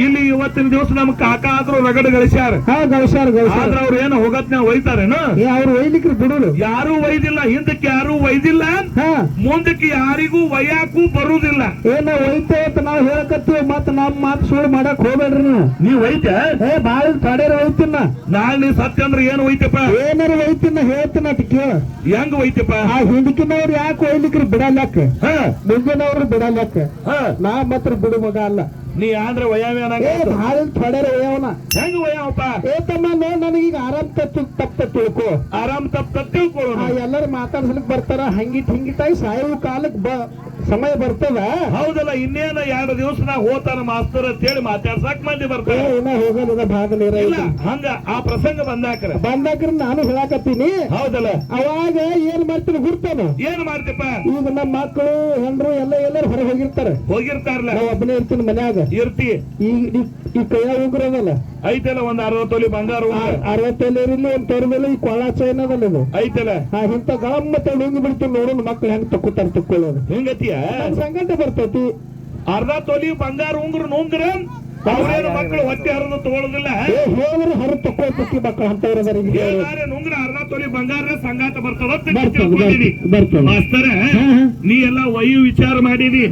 ಇಲ್ಲಿ ಇವತ್ತಿನ ದಿವಸ ನಮ್ ಕಾಕ ಆದ್ರೂ ರಗಡ ಗಳಿಸ್ಯಾರ. ಆದ್ರ ಅವ್ರು ಏನು ಹೋಗತ್ನ ಒಯ್ತಾರೇನು? ಅವ್ರು ಒಯ್ಲಿಕ್ರಿ ಬಿಡುದು ಯಾರು ಒಯ್ದಿಲ್ಲ, ಹಿಂದಕ್ಕೆ ಯಾರು ಒಯ್ದಿಲ್ಲ, ಮುಂದಕ್ಕೆ ಯಾರಿಗೂ ಒಯ್ಯಾಕು ಬರುದಿಲ್ಲ. ಏನ ಒಯ್ತೇವತ್ ನಾವ್ ಹೇಳಕತ್ತೀವಿ, ಮತ್ ನಮ್ ಮಾತು ಸುಳ್ಳು ಮಾಡಕ್ ಹೋಗ್ಬೇಡ್ರಿ ನೀವ್ ಒಯ್ತ ಬಾಳ ತಡೆಯರ ಒಯ್ತಿನ. ನಾಳೆ ನೀ ಸತ್ಯ ಅಂದ್ರೆ ಏನು ಒಯ್ತಪ್ಪ? ಏನಾರ ಒಯ್ತಿನ ಹೇಳ್ತಿನ ಕೇಳ. ಹೆಂಗ್ ಒಯ್ತಪ್ಪ? ಆ ಹಿಂದಕಿನವ್ರು ಯಾಕೆ ಒಯ್ಲಿಕ್ರಿ ಬಿಡಲ್ಯಾಕ, ಮುಂದಿನವ್ರು ಬಿಡಲ್ಯಾಕ. ನಾ ಮಾತ್ರ ಬಿಡು ಮಗ ಅಲ್ಲ. ನೀ ಆದ್ರೆ ವಯಾವ್ಯಾನ ಭಾಳ ತಡೆಯರ ಒಯ್ಯವನ. ಹೆಂಗ್ ವಯಾವಪ್ಪ? ಏತಮ್ಮ ನನಗೀಗ ಆರಾಮ್ ತಪ್ಪ ತಿಳ್ಕೊ. ಆರಾಮ್ ತಪ್ಪ ತಿಳ್ಕೊಳ್ಳೋಣ. ಎಲ್ಲರೂ ಮಾತಾಡ್ಸಲಿಕ್ ಬರ್ತಾರ, ಹಿಂಗಿಟ್ಟಾಗಿ ಸಾಯುವ ಕಾಲಕ್ ಸಮಯ ಬರ್ತದ. ಹೌದಲ್ಲ, ಇನ್ನೇನ 2 ದಿವಸನಾಗ ಹೋತಾನ ಮಾಸ್ತರ್ ಅಂತ ಹೇಳಿ ಮಾತಾಡ್ಸಾಕ್ ಮಂದಿ ಬರ್ತಾರೆ. ಹೋಗದ ಭಾಗ ನೀರ ಹಂಗ ಆ ಪ್ರಸಂಗ ಬಂದಾಕ್ರ ನಾನು ಹೇಳಾಕತ್ತೀನಿ. ಹೌದಲ್ಲ, ಅವಾಗ ಏನ್ ಮಾಡ್ತೀನಿ ಗುರ್ತಾನ? ಏನ್ ಮಾಡ್ತಿಪ್ಪ? ಈಗ ನಮ್ಮ ಮಕ್ಕಳು ಹೆಂಡ್ರು ಎಲ್ಲರೂ ಹೊರ ಹೋಗಿರ್ತಾರಲ್ಲ, ನಾವು ಒಬ್ಬನೇ ಇರ್ತೀನಿ ಮನ್ಯಾಗ. ಇರ್ತಿ ಈ ಕೈಯ ಉಗ್ರದಲ್ಲ ಐತಲ್ಲ, ಒಂದ್ 60 ತೊಲಿ ಬಂಗಾರ 60 ತೊಲಿ ಇರಲಿ, ಒಂದ್ ತೊರದಲ್ಲಿ ಈ ಕೊಳ ಚೈನ್ ಅದಲ್ಲ ಇದು ಐತಲ್ಲ, ಇಂತ ಗಮ್ಮತ್ತ ನುಂಗಿ ಬಿಡ್ತೀನಿ ನೋಡೋಣ. ಮಕ್ಳು ಹೆಂಗ್ ತಕ್ಕೊಳ್ಳೋದು ಹಿಂಗತಿಯ ಸಂಕಟ ಬರ್ತೈತಿ. 60 ತೊಲಿ ಬಂಗಾರ ಉಂಗ್ರ ನುಂಗ್ರ ಅವ್ರೇನು ಮಕ್ಕಳು ಹೊಟ್ಟೆ ಹರಿದು ತಗೊಳ್ಳೋದಿಲ್ಲ. ಹೋದ್ರೆ ಹರಿದು ತಕ್ಕೊಳ್ತಿ ಮಕ್ಕಳು ಅಂತವ್ರ ನುಂಗ್ರ 60 ತೊಲಿ ಬಂಗಾರ ಸಂಗಾತ ಬರ್ತದ. ನೀ ಎಲ್ಲ ವಯು ವಿಚಾರ ಮಾಡಿದಿ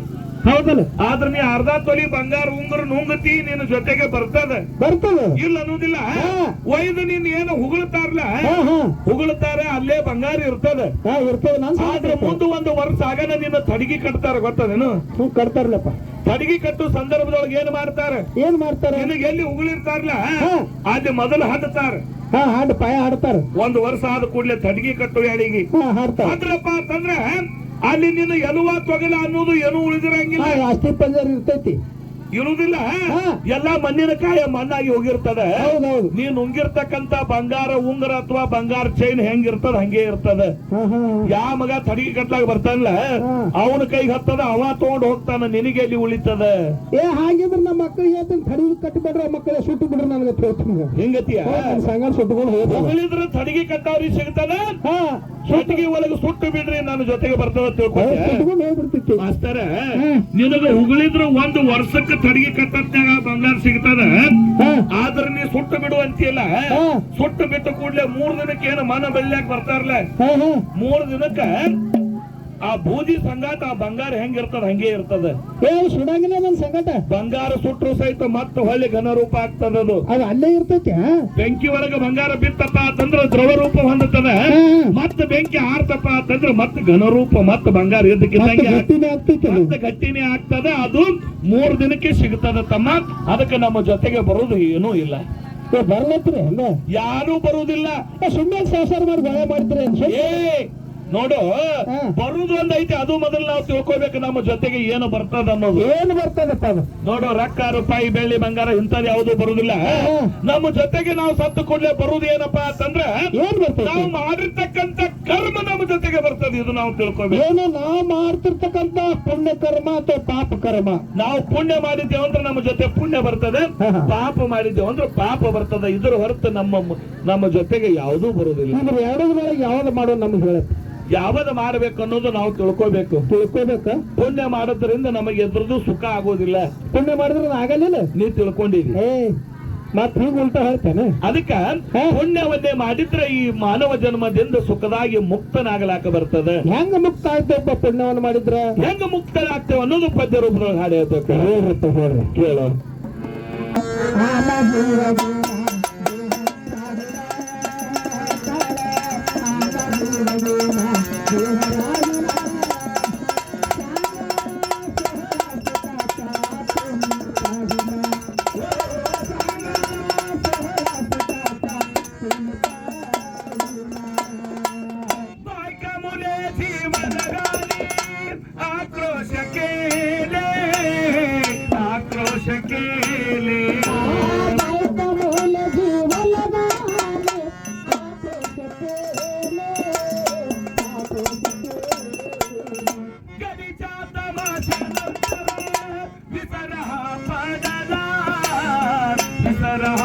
ಹೌದಲ್ಲ, ಆದ್ರೆ ನೀ 60 ತೊಲಿ ಬಂಗಾರ ಉಂಗ್ರ ನುಂಗತಿ ನಿನ್ನ ಜೊತೆಗೆ ಬರ್ತದ ಇಲ್ಲ ಅನ್ನೋದಿಲ್ಲ. ಒಯ್ದು ನೀನ್ ಏನು ಹುಗುಳ್ತಾರ ಅಲ್ಲೇ ಬಂಗಾರ ಇರ್ತದ. ಆದ್ರೆ ಮುಂದೆ 1 ವರ್ಷ ಆಗನ ನಿನ್ನ ತಡಗಿ ಕಟ್ತಾರ, ಗೊತ್ತದೇನು? ಕಟ್ತಾರಲ್ಲಪ್ಪ. ತಡಗಿ ಕಟ್ಟು ಸಂದರ್ಭದೊಳಗೆ ಏನ್ ಮಾಡ್ತಾರೆ? ನಿನಗೆ ಎಲ್ಲಿ ಉಗುಳಿರ್ತಾರಲ್ಲ ಅಲ್ಲಿ ಮೊದಲು ಹಾಡ್ತಾರ, ಹಾಡು ಪಾಯ ಹಾಡ್ತಾರ. 1 ವರ್ಷ ಆದ ಕೂಡಲೇ ತಡಗಿ ಕಟ್ಟು ಯಾಡಿಗೆ ಹಾಡ್ರಪ್ಪ ಅಂತಂದ್ರ ಅಲ್ಲಿ ನಿನ್ನ ಎಲುವ ತೊಗಲ ಅನ್ನೋದು ಏನು ಉಳಿದಿರಂಗಿಲ್ಲ. ಅಷ್ಟೇ ಪಂಜರ್ ಇರ್ತೈತಿ, ಇರುವುದಿಲ್ಲ. ಎಲ್ಲಾ ಮಣ್ಣಿನ ಕಾಯ ಮಣ್ಣಾಗಿ ಹೋಗಿರ್ತದೆ. ನೀನ್ ನುಂಗಿರ್ತಕ್ಕಂತ ಬಂಗಾರ ಉಂಗುರ ಅಥವಾ ಬಂಗಾರ ಚೈನ್ ಹೆಂಗಿರ್ತದ ಹಂಗೆ ಇರ್ತದ. ಯಾ ಮಗ ತಡಗಿ ಕಟ್ಲಾಗ ಬರ್ತಾನಲ್ಲ ಅವನ ಕೈಗೆ ಹತ್ತದ, ಅವ ತಗೊಂಡ್ ಹೋಗ್ತಾನ, ನಿನಗೆ ಎಲ್ಲಿ ಉಳಿತದ? ಹಾಗಿದ್ರೆ ನಮ್ಮ ಮಕ್ಕಳಿಗೆ ತಡಗಿ ಕಟ್ಟಿಬಿಡ್ರ, ಮಕ್ಕಳ ಸುಟ್ಟು ಬಿಡ್ರ. ನನಗೆ ಹಿಂಗತಿಯ ಸಂಗ ಸುಟ್ಟುಕೊಂಡು ಹೋಗಿದ್ರೆ ತಡಗಿ ಕಟ್ಟವ್ರಿಗೆ ಸಿಗ್ತದ, ಸುಟ್ಟಿಗೆ ಒಳಗೆ ಸುಟ್ಟು ಬಿಡ್ರಿ ನನ್ನ ಜೊತೆಗೆ ಬರ್ತದ ತಿಳ್ಕೊಂಡು ಮಾಸ್ತರ. ನಿನಗ ಉಗುಳಿದ್ರು 1 ವರ್ಷಕ್ಕೆ ತಡಗಿ ಕಟ್ಟತ್ನಾಗ ಬಂಗಾರ ಸಿಗ್ತದ. ಆದ್ರೆ ನೀ ಸುಟ್ಟು ಬಿಡು ಅಂತಿಲ್ಲ. ಸುಟ್ಟು ಬಿಟ್ಟ ಕೂಡ್ಲೆ 3 ದಿನಕ್ಕೆ ಏನು ಮನ ಬೆಳ್ಳ್ಯಾಕ ಬರ್ತಾರಲ್ಲ, 3 ದಿನಕ್ಕ ಆ ಬೂದಿ ಸಂಗಾಟ ಆ ಬಂಗಾರ ಹೆಂಗಿರ್ತದ ಹಂಗೆ ಇರ್ತದ. ಸುಡಂಗಿಲ್ಲ ನನ್ ಸಂಗಾಟ. ಬಂಗಾರ ಸುಟ್ಟರು ಸಹಿತ ಮತ್ತೆ ಹೊಳ್ಳಿ ಘನ ರೂಪ ಆಗ್ತದ. ಅದು ಅಲ್ಲೇ ಇರ್ತೈತಿ. ಬೆಂಕಿ ಒಳಗ ಬಂಗಾರ ಬಿತ್ತಪ್ಪ ಅಂತಂದ್ರ ದ್ರವ ರೂಪ ಹೊಂದುತ್ತದ. ಮತ್ತೆ ಬೆಂಕಿ ಆರ್ತಪ್ಪ ಅಂತಂದ್ರ ಮತ್ತೆ ಘನ ರೂಪ, ಮತ್ತೆ ಬಂಗಾರ ಮತ್ತೆ ಗಟ್ಟಿನೇ ಆಗ್ತದ. ಅದು 3 ದಿನಕ್ಕೆ ಸಿಗ್ತದ ತಮ್ಮ. ಅದಕ್ಕೆ ನಮ್ಮ ಜೊತೆಗೆ ಬರುದು ಏನೂ ಇಲ್ಲ. ಬರ್ಲತ್ರಿ ಯಾರು ಬರುವುದಿಲ್ಲ. ಸುಮ್ಮನೆ ಸಂಸಾರ ಮಾಡಿ ಭಯ ಮಾಡ್ತೀರಿ. ನೋಡು, ಬರುದು ಒಂದೈತಿ, ಅದು ಮೊದಲು ನಾವು ತಿಳ್ಕೊಬೇಕು ನಮ್ಮ ಜೊತೆಗೆ ಏನು ಬರ್ತದ ಅನ್ನೋದು. ಏನು ಬರ್ತದಪ್ಪ ಅದು? ನೋಡು, ರೊಕ್ಕ ರೂಪಾಯಿ ಬೆಳ್ಳಿ ಬಂಗಾರ ಇಂಥದ್ದು ಯಾವುದು ಬರುದಿಲ್ಲ. ನಮ್ಮ ಜೊತೆಗೆ ನಾವು ಸತ್ತು ಕೂಡಲೇ ಬರುದು ಏನಪ್ಪಾ ಅಂತಂದ್ರೆ ನಾವು ಮಾಡಿರ್ತಕ್ಕಂಥ ಕರ್ಮ ನಮ್ಮ ಜೊತೆಗೆ ಬರ್ತದೆ. ಇದು ನಾವು ತಿಳ್ಕೊಬೇಕು. ಏನು ನಾವು ಮಾಡ್ತಿರ್ತಕ್ಕಂಥ ಪುಣ್ಯ ಕರ್ಮ ಅಥವಾ ಪಾಪ ಕರ್ಮ. ನಾವು ಪುಣ್ಯ ಮಾಡಿದ್ದೇವೆ ಅಂದ್ರೆ ನಮ್ಮ ಜೊತೆ ಪುಣ್ಯ ಬರ್ತದೆ, ಪಾಪ ಮಾಡಿದ್ದೇವೆ ಅಂದ್ರೆ ಪಾಪ ಬರ್ತದೆ. ಇದ್ರ ಹೊರತು ನಮ್ಮ ಜೊತೆಗೆ ಯಾವುದೂ ಬರುದಿಲ್ಲ. ಎರಡರೊಳಗೆ ಯಾವ್ದು ಮಾಡೋದು ನಮ್ಗೆ ಹೇಳುತ್ತೆ. ಯಾವ್ದು ಮಾಡ್ಬೇಕು ಅನ್ನೋದು ನಾವು ತಿಳ್ಕೋಬೇಕು. ಪುಣ್ಯ ಮಾಡೋದ್ರಿಂದ ನಮಗೆ ಎದ್ರದ್ದು ಸುಖ ಆಗೋದಿಲ್ಲ. ಪುಣ್ಯ ಮಾಡಿದ್ರೆ ಆಗಲಿಲ್ಲ, ನೀ ತಿಳ್ಕೊಂಡಿದಿ. ಮತ್ ಹೀಗ ಉಲ್ಟಾ ಹೇಳ್ತೇನೆ. ಅದಕ್ಕ ಪುಣ್ಯವನ್ನೇ ಮಾಡಿದ್ರೆ ಈ ಮಾನವ ಜನ್ಮದಿಂದ ಸುಖದಾಗಿ ಮುಕ್ತನಾಗಲಾಕ ಬರ್ತದೆ. ಹೆಂಗ ಮುಕ್ತ ಆಗ್ತೇವಪ್ಪ ಪುಣ್ಯವನ್ನು ಮಾಡಿದ್ರ? ಹೆಂಗ ಮುಕ್ತನಾಗ್ತೇವೆ ಅನ್ನೋದು ಪದ್ಯ ರೂಪದೊಳಗೆ ಹಾಡು ಹೇಳ್ಬೇಕು. ಹೇಳ್ರಿ ಕೇಳೋ. विसरा